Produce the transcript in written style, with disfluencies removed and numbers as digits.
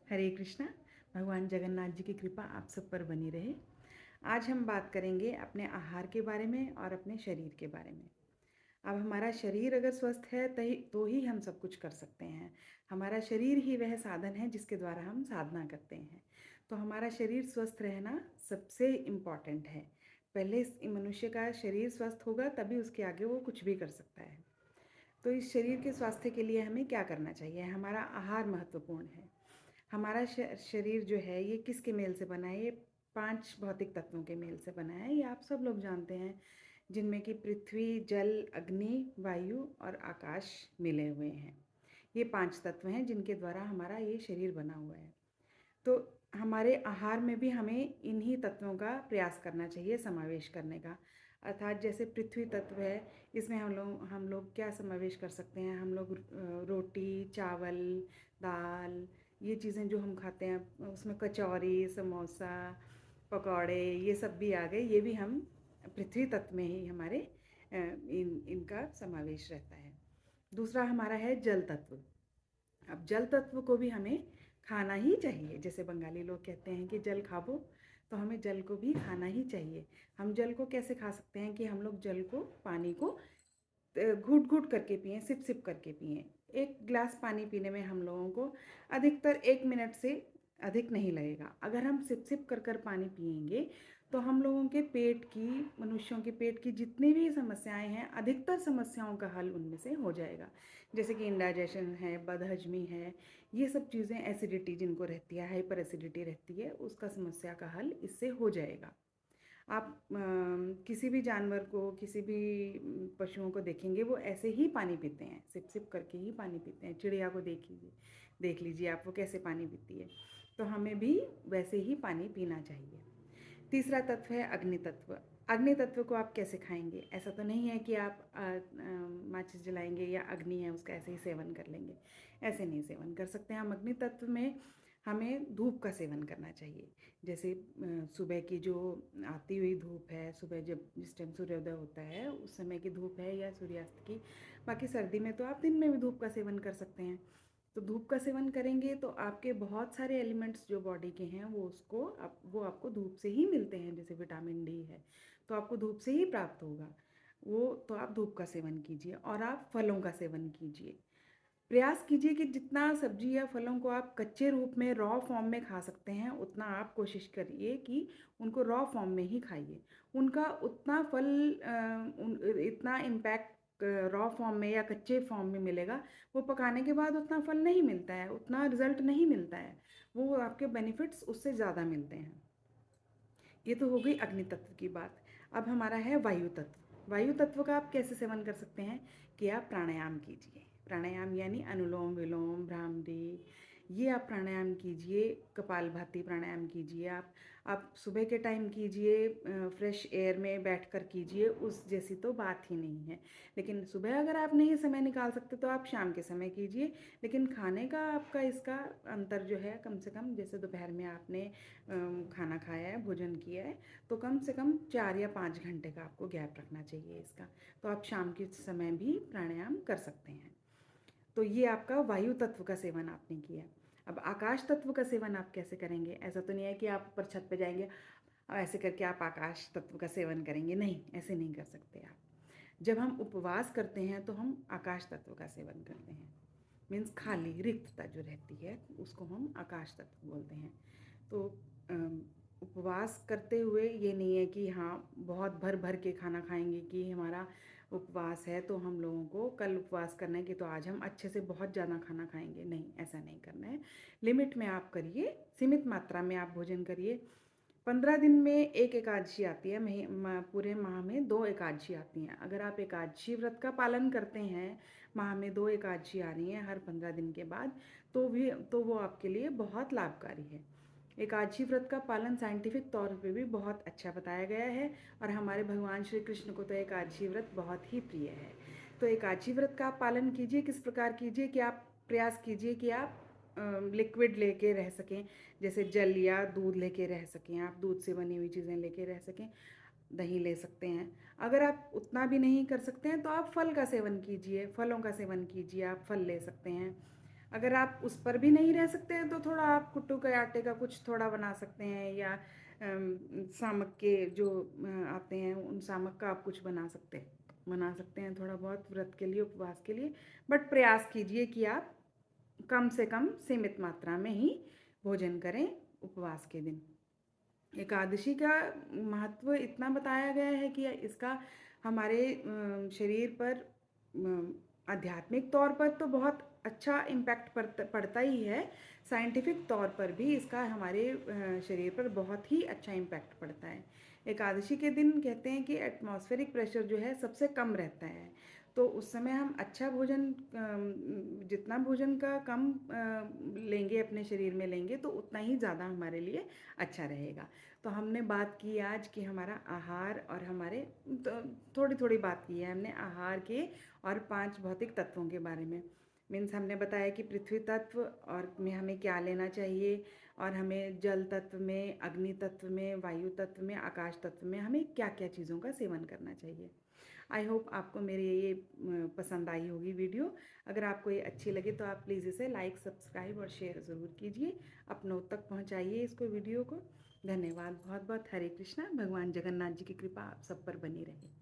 हरे कृष्णा। भगवान जगन्नाथ जी की कृपा आप सब पर बनी रहे। आज हम बात करेंगे अपने आहार के बारे में और अपने शरीर के बारे में। अब हमारा शरीर अगर स्वस्थ है तो ही हम सब कुछ कर सकते हैं। हमारा शरीर ही वह साधन है जिसके द्वारा हम साधना करते हैं। तो हमारा शरीर स्वस्थ रहना सबसे इम्पॉर्टेंट है। पहले इस मनुष्य का शरीर स्वस्थ होगा तभी उसके आगे वो कुछ भी कर सकता है। तो इस शरीर के स्वास्थ्य के लिए हमें क्या करना चाहिए? हमारा आहार महत्वपूर्ण है। हमारा शरीर जो है ये किसके मेल से बना है? ये 5 भौतिक तत्वों के मेल से बना है। ये आप सब लोग जानते हैं, जिनमें कि पृथ्वी, जल, अग्नि, वायु और आकाश मिले हुए हैं। ये 5 तत्व हैं जिनके द्वारा हमारा ये शरीर बना हुआ है। तो हमारे आहार में भी हमें इन्हीं तत्वों का प्रयास करना चाहिए समावेश करने का। अर्थात जैसे पृथ्वी तत्व है, इसमें हम लोग क्या समावेश कर सकते हैं? हम लोग रोटी, चावल, दाल, ये चीज़ें जो हम खाते हैं उसमें कचौरी, समोसा, पकौड़े ये सब भी आ गए। ये भी हम पृथ्वी तत्व में ही हमारे इनका समावेश रहता है। दूसरा हमारा है जल तत्व। अब जल तत्व को भी हमें खाना ही चाहिए। जैसे बंगाली लोग कहते हैं कि जल खाबो, तो हमें जल को भी खाना ही चाहिए। हम जल को कैसे खा सकते हैं कि हम लोग जल को, पानी को घूट घूट करके पिएं, सिप सिप करके पिएं। एक गिलास पानी पीने में हम लोगों को अधिकतर 1 मिनट से अधिक नहीं लगेगा। अगर हम सिप सिप कर कर पानी पिएंगे तो हम लोगों के पेट की, मनुष्यों के पेट की जितनी भी समस्याएं हैं, अधिकतर समस्याओं का हल उनमें से हो जाएगा। जैसे कि इंडाइजेशन है, बदहजमी है, ये सब चीज़ें, एसिडिटी जिनको रहती है, हाइपर एसिडिटी रहती है, उसका समस्या का हल इससे हो जाएगा। आप किसी भी जानवर को, किसी भी पशुओं को देखेंगे, वो ऐसे ही पानी पीते हैं, सिप सिप करके ही पानी पीते हैं। चिड़िया को देख लीजिए आप, वो कैसे पानी पीती है। तो हमें भी वैसे ही पानी पीना चाहिए। तीसरा तत्व है अग्नि तत्व। अग्नि तत्व को आप कैसे खाएंगे? ऐसा तो नहीं है कि आप माचिस जलाएंगे या अग्नि है उसका ऐसे ही सेवन कर लेंगे। ऐसे नहीं सेवन कर सकते हम। अग्नि तत्व में हमें धूप का सेवन करना चाहिए। जैसे सुबह की जो आती हुई धूप है, सुबह जब जिस टाइम सूर्योदय होता है उस समय की धूप है, या सूर्यास्त की। बाकी सर्दी में तो आप दिन में भी धूप का सेवन कर सकते हैं। तो धूप का सेवन करेंगे तो आपके बहुत सारे एलिमेंट्स जो बॉडी के हैं वो आपको धूप से ही मिलते हैं। जैसे विटामिन डी है तो आपको धूप से ही प्राप्त होगा वो। तो आप धूप का सेवन कीजिए और आप फलों का सेवन कीजिए। प्रयास कीजिए कि जितना सब्जी या फलों को आप कच्चे रूप में, रॉ फॉर्म में खा सकते हैं, उतना आप कोशिश करिए कि उनको रॉ फॉर्म में ही खाइए। उनका उतना इतना इम्पैक्ट रॉ फॉर्म में या कच्चे फॉर्म में मिलेगा, वो पकाने के बाद उतना फल नहीं मिलता है, उतना रिजल्ट नहीं मिलता है। वो आपके बेनिफिट्स उससे ज़्यादा मिलते हैं। ये तो हो गई अग्नि तत्व की बात। अब हमारा है वायु तत्व। वायु तत्व का आप कैसे सेवन कर सकते हैं? कि आप प्राणायाम कीजिए। प्राणायाम यानी अनुलोम विलोम, भ्रामरी, ये आप प्राणायाम कीजिए। कपालभाति प्राणायाम कीजिए। आप सुबह के टाइम कीजिए, फ्रेश एयर में बैठ कर कीजिए, उस जैसी तो बात ही नहीं है। लेकिन सुबह अगर आप नहीं समय निकाल सकते तो आप शाम के समय कीजिए। लेकिन खाने का आपका इसका अंतर जो है, कम से कम जैसे दोपहर में आपने खाना खाया है, भोजन किया है, तो कम से कम 4 या 5 घंटे का आपको गैप रखना चाहिए इसका। तो आप शाम के समय भी प्राणायाम कर सकते हैं। तो ये आपका वायु तत्व का सेवन आपने किया। अब आकाश तत्व का सेवन आप कैसे करेंगे? ऐसा तो नहीं है कि आप ऊपर छत पे जाएंगे और ऐसे करके आप आकाश तत्व का सेवन करेंगे। नहीं, ऐसे नहीं कर सकते आप। जब हम उपवास करते हैं तो हम आकाश तत्व का सेवन करते हैं। मीन्स खाली रिक्तता जो रहती है उसको हम आकाश तत्व बोलते हैं। तो उपवास करते हुए ये नहीं है कि हाँ बहुत भर भर के खाना खाएंगे कि हमारा उपवास है तो हम लोगों को कल उपवास करना है कि तो आज हम अच्छे से बहुत ज़्यादा खाना खाएंगे। नहीं, ऐसा नहीं करना है। लिमिट में आप करिए, सीमित मात्रा में आप भोजन करिए। 15 दिन में एक एकादशी आती है, पूरे माह में 2 एकादशी आती हैं। अगर आप एकादशी व्रत का पालन करते हैं, माह में 2 एकादशी आ रही हैं हर 15 दिन के बाद, तो वो आपके लिए बहुत लाभकारी है। एकादशी व्रत का पालन साइंटिफिक तौर पे भी बहुत अच्छा बताया गया है और हमारे भगवान श्री कृष्ण को तो एकादशी व्रत बहुत ही प्रिय है। तो एकादशी व्रत का आप पालन कीजिए। किस प्रकार कीजिए कि आप प्रयास कीजिए कि आप लिक्विड लेके रह सकें। जैसे जल या दूध लेके रह सकें, आप दूध से बनी हुई चीज़ें लेके रह सकें। दही ले सकते हैं। अगर आप उतना भी नहीं कर सकते हैं तो आप फल का सेवन कीजिए, फलों का सेवन कीजिए। आप फल ले सकते हैं, अगर आप उस पर भी नहीं रह सकते हैं तो थोड़ा आप कुट्टू के आटे का कुछ थोड़ा बना सकते हैं, या सामक के जो आते हैं उन सामक का आप कुछ बना सकते हैं थोड़ा बहुत व्रत के लिए, उपवास के लिए। बट प्रयास कीजिए कि आप कम से कम सीमित मात्रा में ही भोजन करें उपवास के दिन। एकादशी का महत्व इतना बताया गया है कि इसका हमारे शरीर पर आध्यात्मिक तौर पर तो बहुत अच्छा इम्पैक्ट पड़ता ही है, साइंटिफिक तौर पर भी इसका हमारे शरीर पर बहुत ही अच्छा इम्पैक्ट पड़ता है। एकादशी के दिन कहते हैं कि एटमॉस्फेरिक प्रेशर जो है सबसे कम रहता है, तो उस समय हम अच्छा भोजन, जितना भोजन का कम लेंगे अपने शरीर में लेंगे तो उतना ही ज़्यादा हमारे लिए अच्छा रहेगा। तो हमने बात की आज कि हमारा आहार और हमारे थोड़ी थोड़ी बात की है हमने आहार के और 5 भौतिक तत्वों के बारे में। मीन्स हमने बताया कि पृथ्वी तत्व और में हमें क्या लेना चाहिए, और हमें जल तत्व में, अग्नि तत्व में, वायु तत्व में, आकाश तत्व में हमें क्या क्या चीज़ों का सेवन करना चाहिए। आई होप आपको मेरी ये पसंद आई होगी वीडियो। अगर आपको ये अच्छी लगे तो आप प्लीज़ इसे लाइक, सब्सक्राइब और शेयर ज़रूर कीजिए, अपनों तक पहुँचाइए इसको, वीडियो को। धन्यवाद बहुत बहुत। हरे कृष्णा। भगवान जगन्नाथ जी की कृपा आप सब पर बनी रहे।